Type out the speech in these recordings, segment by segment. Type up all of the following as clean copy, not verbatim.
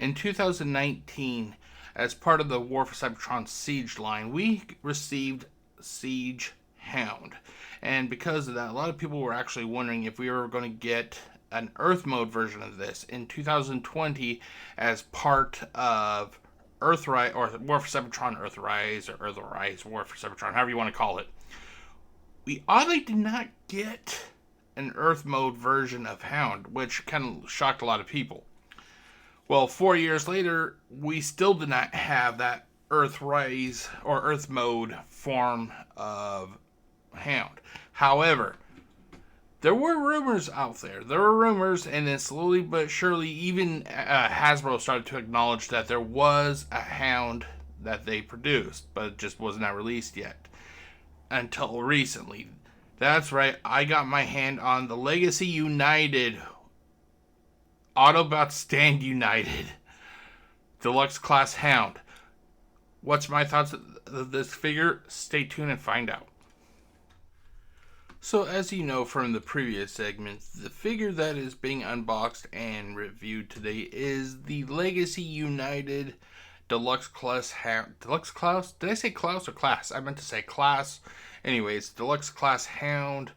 In 2019, as part of the War for Cybertron Siege line, we received Siege Hound. And because of that, a lot of people were actually wondering if we were going to get an Earth mode version of this in 2020 as part of Earthrise, or War for Cybertron Earthrise, or Earthrise War for Cybertron, however you want to call it. We oddly did not get an Earth mode version of Hound, which kind of shocked a lot of people. Well, 4 years later, we still did not have that Earthrise or Earth mode form of Hound. However, there were rumors out there. There were rumors, and then slowly but surely, even Hasbro started to acknowledge that there was a Hound that they produced, but it just was not released yet. Until recently. That's right, I got my hand on the Legacy United Autobots Stand United Deluxe Class Hound. What's my thoughts of this figure? Stay tuned and find out. So, as you know from the previous segments, the figure that is being unboxed and reviewed today is the Legacy United Deluxe Class Hound. Deluxe Class? Did I say Class or Class? I meant to say Class. Anyways, Deluxe Class Hound.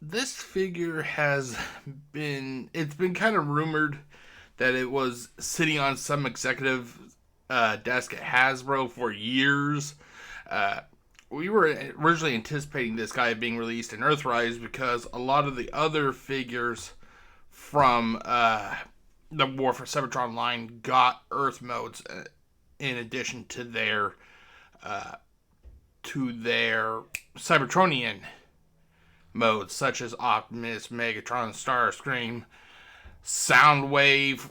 This figure has been... It's been kind of rumored that it was sitting on some executive desk at Hasbro for years. We were originally anticipating this guy being released in Earthrise because a lot of the other figures from the War for Cybertron line got Earth modes in addition to their Cybertronian modes, such as Optimus, Megatron, Starscream, Soundwave.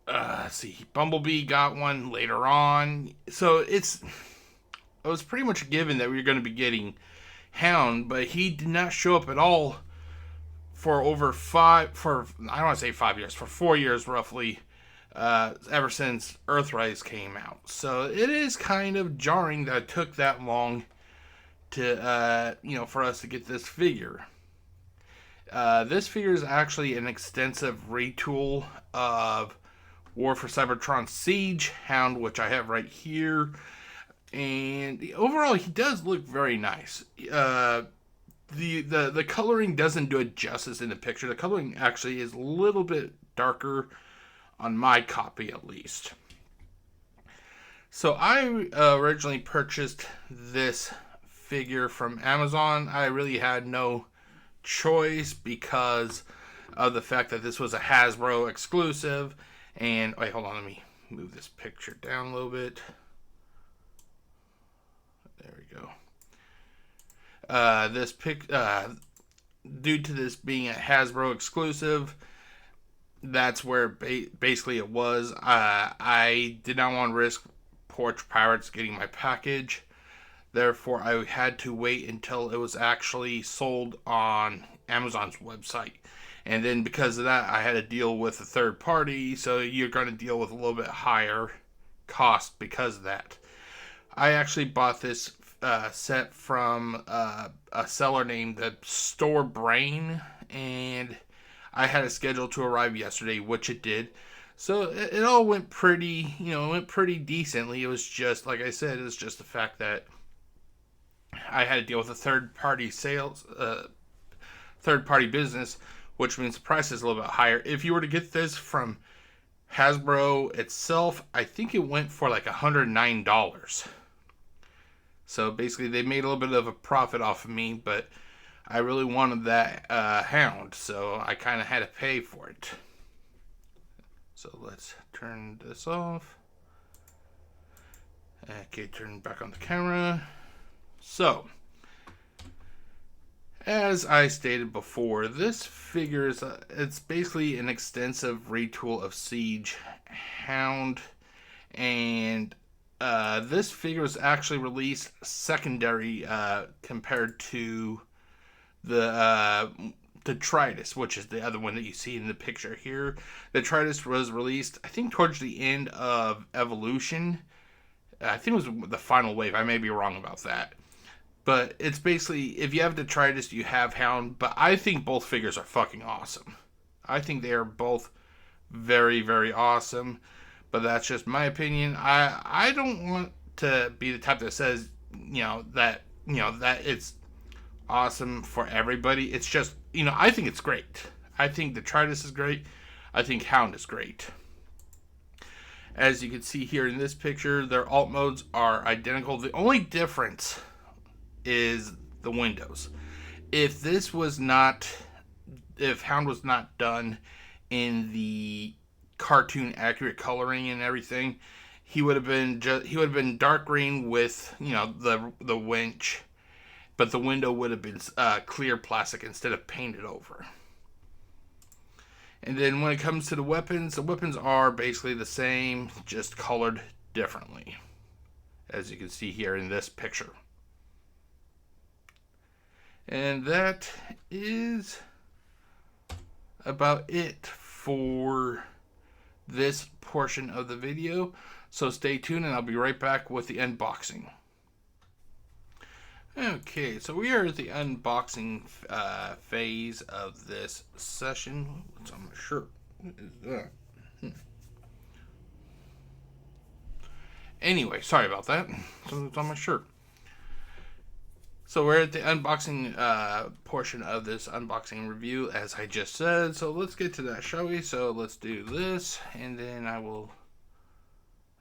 Let's see, Bumblebee got one later on. So it was pretty much a given that we were going to be getting Hound, but he did not show up at all for I don't want to say 5 years, for 4 years roughly, ever since Earthrise came out. So it is kind of jarring that it took that long to, for us to get this figure. This figure is actually an extensive retool of War for Cybertron Siege Hound, which I have right here. And overall, he does look very nice. The coloring doesn't do it justice in the picture. The coloring actually is a little bit darker on my copy, at least. So I originally purchased this figure from Amazon. I really had no choice because of the fact that this was a Hasbro exclusive. And wait, hold on, let me move this picture down a little bit. There we go. Due to this being a Hasbro exclusive, that's where basically it was. I did not want to risk Porch Pirates getting my package. Therefore, I had to wait until it was actually sold on Amazon's website. And then because of that, I had to deal with a third party. So you're going to deal with a little bit higher cost because of that. I actually bought this set from a seller named the Store Brain, and I had a schedule to arrive yesterday, which it did. So it all went pretty, decently. It was just, like I said, it was just the fact that I had to deal with a third-party business, which means the price is a little bit higher. If you were to get this from Hasbro itself, I think it went for like $109. So basically, they made a little bit of a profit off of me, but I really wanted that Hound, so I kind of had to pay for it. So let's turn this off. Okay, turn back on the camera. So, as I stated before, this figure is it's basically an extensive retool of Siege Hound, and this figure was actually released secondary compared to the Detritus, which is the other one that you see in the picture here. The Detritus was released, I think, towards the end of Evolution. I think it was the final wave. I may be wrong about that. But it's basically, if you have Detritus, you have Hound. But I think both figures are fucking awesome. I think they are both very, very awesome. But that's just my opinion. I don't want to be the type that says, that it's awesome for everybody. It's just, I think it's great. I think Detritus is great. I think Hound is great. As you can see here in this picture, their alt modes are identical. The only difference is the windows. If Hound was not done in the cartoon accurate coloring and everything, he would have been dark green with the winch, but the window would have been clear plastic instead of painted over. And then when it comes to the weapons are basically the same, just colored differently, as you can see here in this picture. And that is about it for this portion of the video. So stay tuned and I'll be right back with the unboxing. Okay, so we are at the unboxing phase of this session. What's on my shirt? What is that? Anyway, sorry about that. Something's on my shirt. So we're at the unboxing portion of this unboxing review, as I just said. So let's get to that, shall we? So let's do this, and then I will...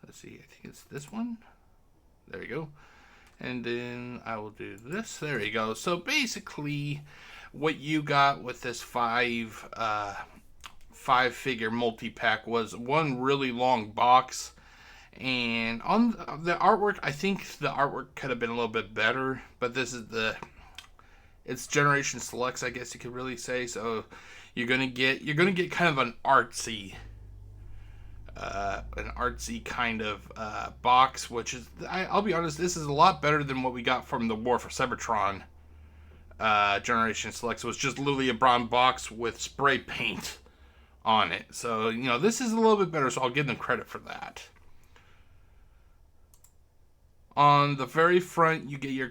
Let's see, I think it's this one. There we go. And then I will do this. There you go. So basically, what you got with this five-figure multi-pack was one really long box. And on the artwork, I think the artwork could have been a little bit better. But this is it's Generation Selects, I guess you could really say. So you're gonna get kind of an artsy kind of box, which is, I'll be honest, this is a lot better than what we got from the War for Cybertron Generation Selects. It was just literally a brown box with spray paint on it. So, this is a little bit better, so I'll give them credit for that. On the very front, you get your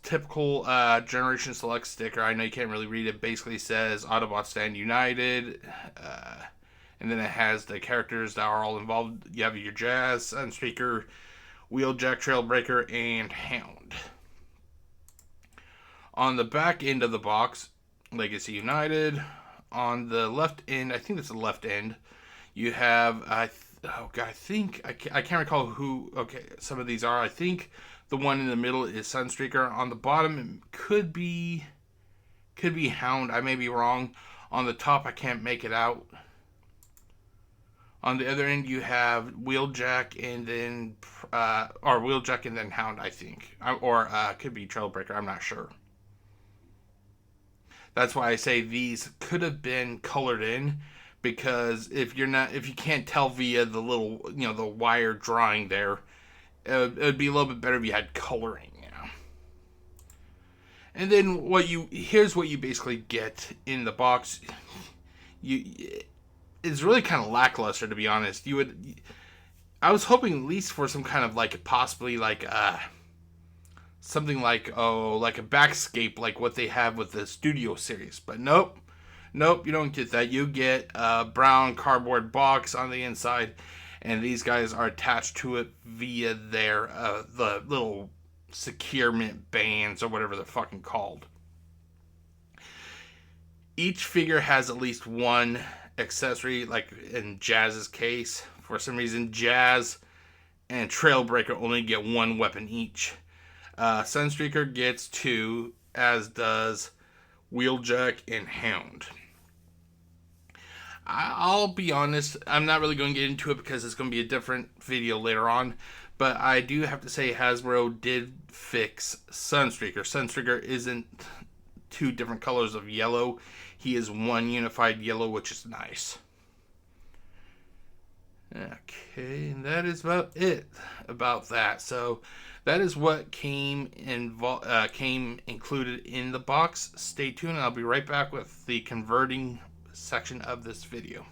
typical Generation Select sticker. I know you can't really read it. Basically says Autobots stand united. And then it has the characters that are all involved. You have your Jazz, Sunstreaker, Wheeljack, Trailbreaker, and Hound. On the back end of the box, Legacy United. On the left end, I think it's the left end, you have, I can't recall who, okay, some of these are. I think the one in the middle is Sunstreaker. On the bottom, it could be Hound. I may be wrong. On the top, I can't make it out. On the other end, you have Wheeljack and then, Wheeljack and then Hound, I think. Or could be Trailbreaker, I'm not sure. That's why I say these could have been colored in, because if you can't tell via the little, the wire drawing there, it would be a little bit better if you had coloring, And then here's what you basically get in the box. It's really kind of lackluster, to be honest. I was hoping at least for some kind of possibly something like a backscape like what they have with the Studio series, but nope, you don't get that. You get a brown cardboard box on the inside, and these guys are attached to it via their the little securement bands or whatever they're fucking called. Each figure has at least one accessory, like in Jazz's case. For some reason, Jazz and Trailbreaker only get one weapon each. Sunstreaker gets two, as does Wheeljack and Hound. I'll be honest, I'm not really going to get into it because it's going to be a different video later on, but I do have to say Hasbro did fix Sunstreaker. Sunstreaker isn't two different colors of yellow. He is one unified yellow, which is nice. Okay, and that is about it about that. So that is what came included in the box. Stay tuned, and I'll be right back with the converting section of this video.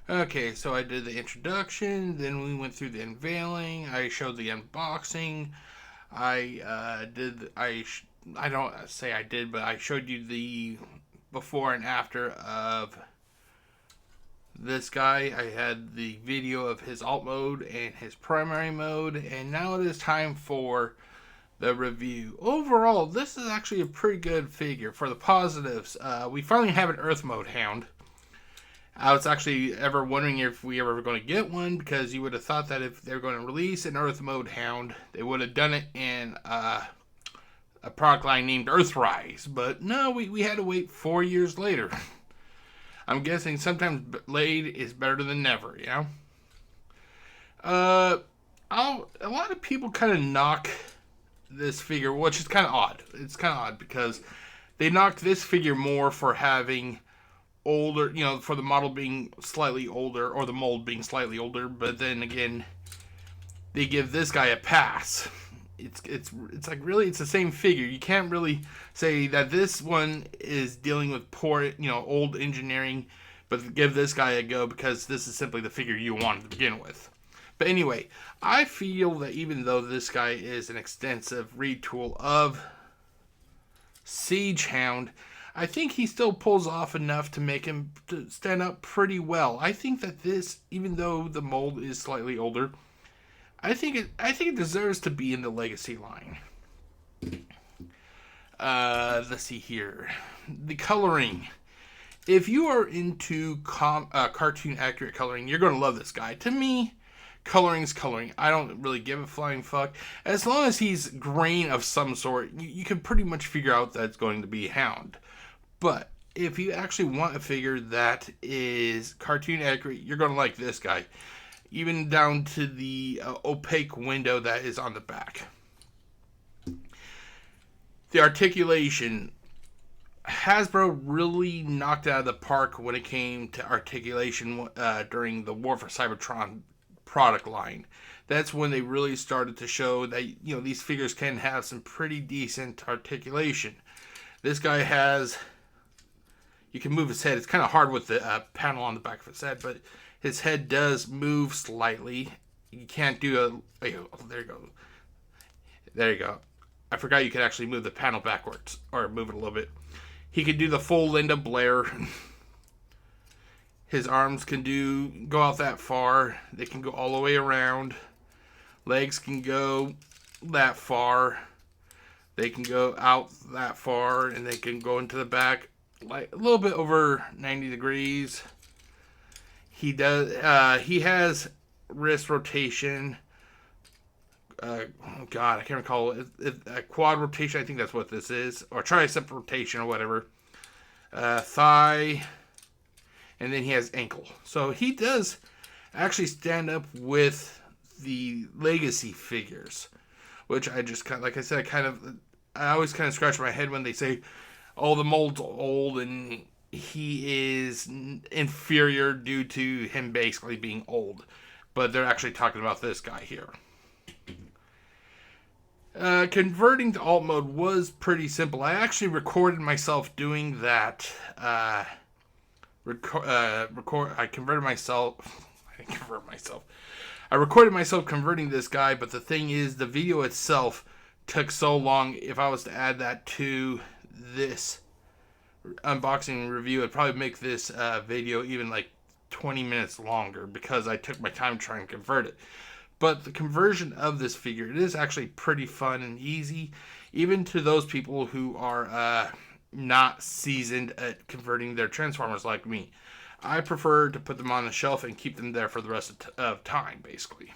Okay, so I did the introduction, then we went through the unveiling, I showed the unboxing, I don't say I did, but I showed you the before and after of this guy. I had the video of his alt mode and his primary mode, and now it is time for the review. Overall, this is actually a pretty good figure. For the positives, we finally have an Earth mode Hound. I was actually ever wondering if we were going to get one, because you would have thought that if they were going to release an Earth mode Hound, they would have done it in a product line named Earthrise. But no, we had to wait 4 years later. I'm guessing sometimes late is better than never, you know? A lot of people kind of knock this figure, which is kind of odd. It's kind of odd because they knocked this figure more for having older, you know, for the model being slightly older, or the mold being slightly older, but then again, they give this guy a pass. It's like, really, it's the same figure. You can't really say that this one is dealing with poor, you know, old engineering, but give this guy a go because this is simply the figure you wanted to begin with. But anyway, I feel that even though this guy is an extensive retool of Siege Hound, I think he still pulls off enough to make him to stand up pretty well. I think that this, even though the mold is slightly older, I think it deserves to be in the Legacy line. Let's see here. The coloring. If you are into cartoon accurate coloring, you're going to love this guy. To me, coloring's coloring. I don't really give a flying fuck. As long as he's grain of some sort, you can pretty much figure out that it's going to be a Hound. But if you actually want a figure that is cartoon accurate, you're going to like this guy. Even down to the opaque window that is on the back. The articulation. Hasbro really knocked out of the park when it came to articulation during the War for Cybertron product line. That's when they really started to show that, you know, these figures can have some pretty decent articulation. This guy has, you can move his head. It's kind of hard with the panel on the back of his head, but his head does move slightly. You can't do a, oh, there you go. There you go. I forgot you could actually move the panel backwards, or move it a little bit. He can do the full Linda Blair. His arms can go out that far. They can go all the way around. Legs can go that far. They can go out that far, and they can go into the back like a little bit over 90 degrees. He does. He has wrist rotation. Oh God, I can't recall a quad rotation. I think that's what this is, or tricep rotation, or whatever. Thigh, and then he has ankle. So he does actually stand up with the Legacy figures, which I just kind of, like I said, I always kind of scratch my head when they say, "Oh, the mold's old and he is inferior due to him basically being old," but they're actually talking about this guy here. Converting to alt mode was pretty simple. I actually recorded myself doing that. I converted myself. I didn't convert myself. I recorded myself converting this guy, but the thing is, the video itself took so long. If I was to add that to this unboxing review, it'd probably make this video even like 20 minutes longer because I took my time trying to convert it. But the conversion of this figure, it is actually pretty fun and easy, even to those people who are not seasoned at converting their Transformers like me. I prefer to put them on the shelf and keep them there for the rest of time, basically.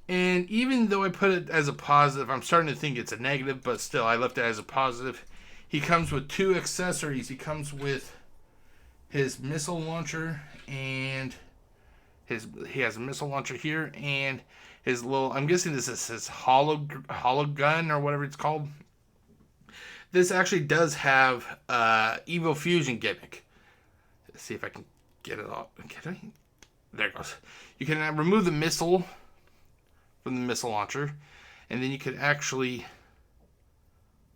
And even though I put it as a positive, I'm starting to think it's a negative, but still, I left it as a positive. He comes with 2 accessories. He comes with his missile launcher, and he has a missile launcher here, and his little, I'm guessing this is his hollow gun or whatever it's called. This actually does have Evo Fusion gimmick. Let's see if I can get it off. There it goes. You can remove the missile from the missile launcher, and then you could actually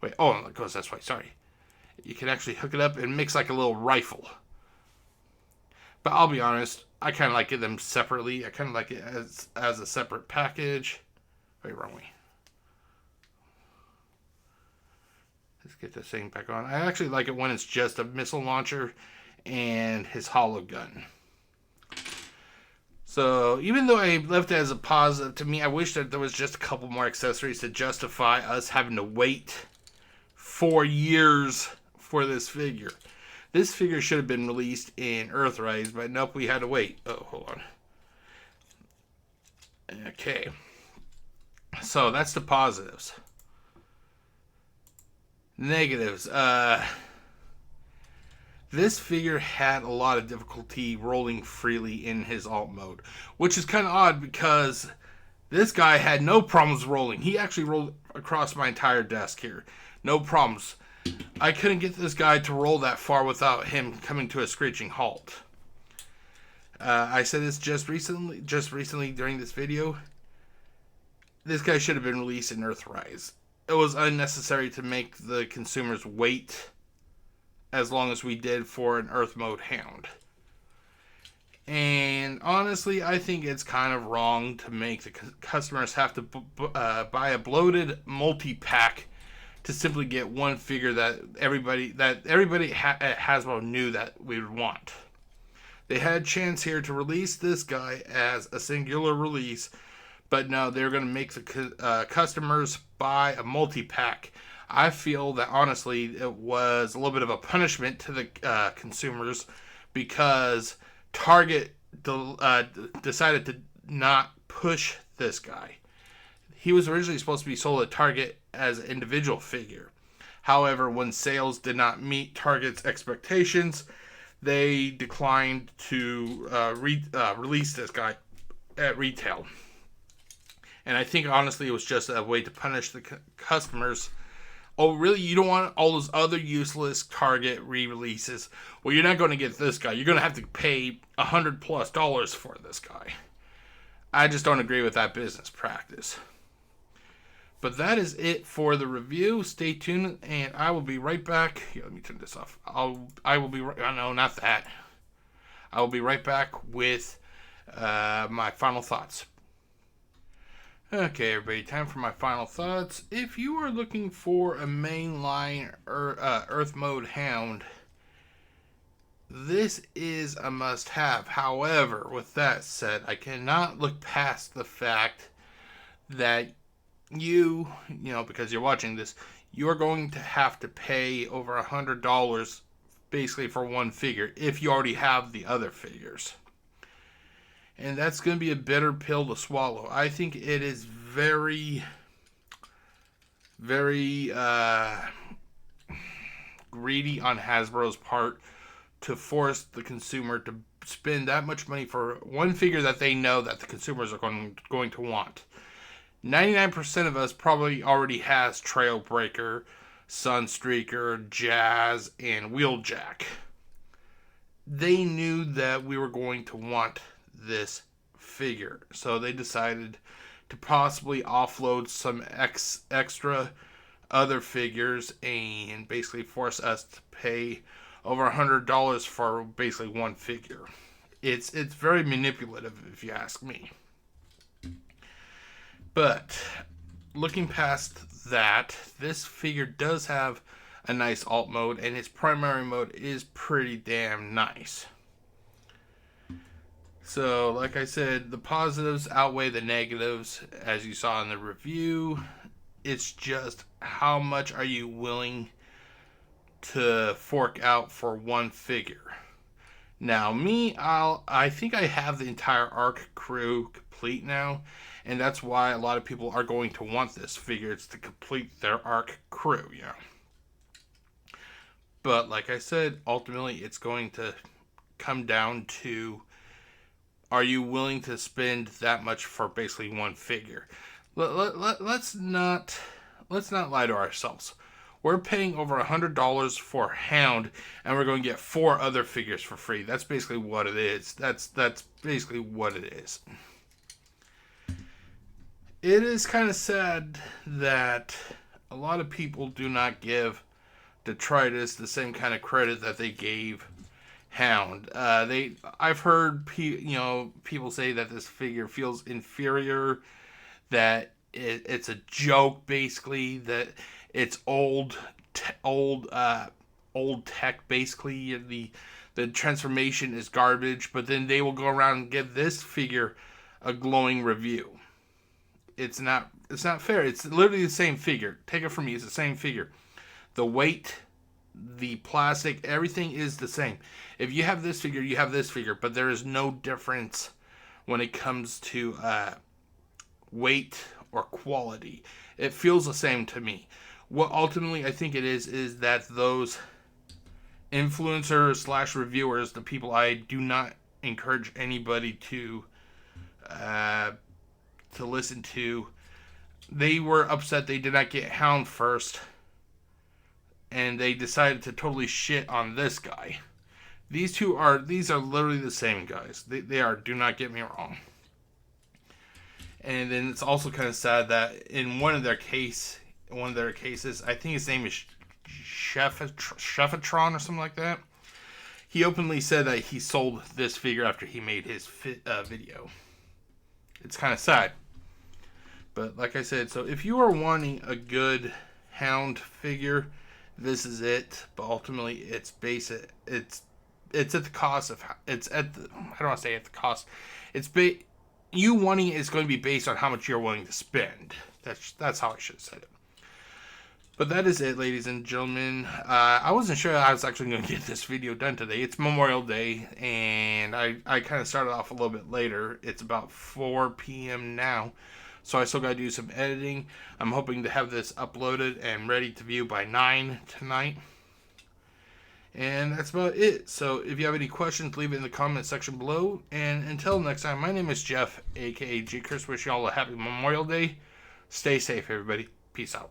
wait. Oh, it goes this way. Sorry. You can actually hook it up and mix like a little rifle. But I'll be honest, I kind of like them separately. I kind of like it as a separate package. Wait, wrong way. Let's get this thing back on. I actually like it when it's just a missile launcher and his hollow gun. So even though I left it as a positive, to me, I wish that there was just a couple more accessories to justify us having to wait 4 years for this figure. This figure should have been released in Earthrise, but nope, we had to wait. Oh, hold on. Okay. So that's the positives. Negatives. This figure had a lot of difficulty rolling freely in his alt mode, which is kind of odd because this guy had no problems rolling. He actually rolled across my entire desk here. No problems. I couldn't get this guy to roll that far without him coming to a screeching halt. I said this just recently during this video. This guy should have been released in Earthrise. It was unnecessary to make the consumers wait as long as we did for an Earth mode Hound. And honestly, I think it's kind of wrong to make the customers have to buy a bloated multi-pack to simply get one figure that everybody Hasbro knew that we would want. They had a chance here to release this guy as a singular release, but no, they're going to make the customers buy a multi-pack. I feel that honestly it was a little bit of a punishment to the consumers because Target decided to not push this guy. He was originally supposed to be sold at Target as an individual figure. However, when sales did not meet Target's expectations, they declined to release this guy at retail. And I think honestly it was just a way to punish the customers. Oh, really? You don't want all those other useless Target re-releases? Well, you're not going to get this guy. You're going to have to pay $100+ for this guy. I just don't agree with that business practice. But that is it for the review. Stay tuned, and I will be right back. Here, let me turn this off. I will be right. No, not that. I will be right back with my final thoughts. Okay, everybody, time for my final thoughts. If you are looking for a mainline Earth mode Hound, this is a must-have. However, with that said, I cannot look past the fact that you know, because you're watching this, you're going to have to pay over $100 basically for one figure if you already have the other figures. And that's going to be a bitter pill to swallow. I think it is very, very greedy on Hasbro's part to force the consumer to spend that much money for one figure that they know that the consumers are going to want. 99% of us probably already has Trailbreaker, Sunstreaker, Jazz, and Wheeljack. They knew that we were going to want this figure, so they decided to possibly offload some extra other figures and basically force us to pay over $100 for basically one figure. It's very manipulative, if you ask me. But looking past that, this figure does have a nice alt mode, and its primary mode is pretty damn nice. So, like I said, the positives outweigh the negatives, as you saw in the review. It's just how much are you willing to fork out for one figure. Now, me, I think I have the entire ARC crew complete now, and that's why a lot of people are going to want this figure. It's to complete their ARC crew, you know. But, like I said, ultimately it's going to come down to, are you willing to spend that much for basically one figure? Let's not lie to ourselves. We're paying over $100 for Hound, and we're going to get 4 other figures for free. That's basically what it is. That's basically what it is. It is kind of sad that a lot of people do not give Detritus the same kind of credit that they gave Hound. I've heard people say that this figure feels inferior, that it's a joke, basically, that it's old tech, basically. The transformation is garbage, but then they will go around and give this figure a glowing review. It's not fair. It's literally the same figure. Take it from me, it's the same figure. The weight, the plastic, everything is the same. If you have this figure, you have this figure, but there is no difference when it comes to weight or quality. It feels the same to me. What ultimately I think it is that those influencers / reviewers, the people I do not encourage anybody to listen to, they were upset they did not get Hound first, and they decided to totally shit on this guy. These are literally the same guys. They are. Do not get me wrong. And then it's also kind of sad that in one of their cases, I think his name is Cybertron or something like that. He openly said that he sold this figure after he made his video. It's kind of sad. But like I said, so if you are wanting a good Hound figure, this is it. But ultimately, it's at the cost of, it's at the, I don't want to say at the cost. You wanting it is going to be based on how much you're willing to spend. That's how I should have said it. But that is it, ladies and gentlemen. I wasn't sure I was actually going to get this video done today. It's Memorial Day, and I kind of started off a little bit later. It's about 4 p.m. now, so I still got to do some editing. I'm hoping to have this uploaded and ready to view by 9 tonight. And that's about it. So if you have any questions, leave it in the comment section below. And until next time, my name is Jeff, aka GCurse. Wish you all a happy Memorial Day. Stay safe, everybody. Peace out.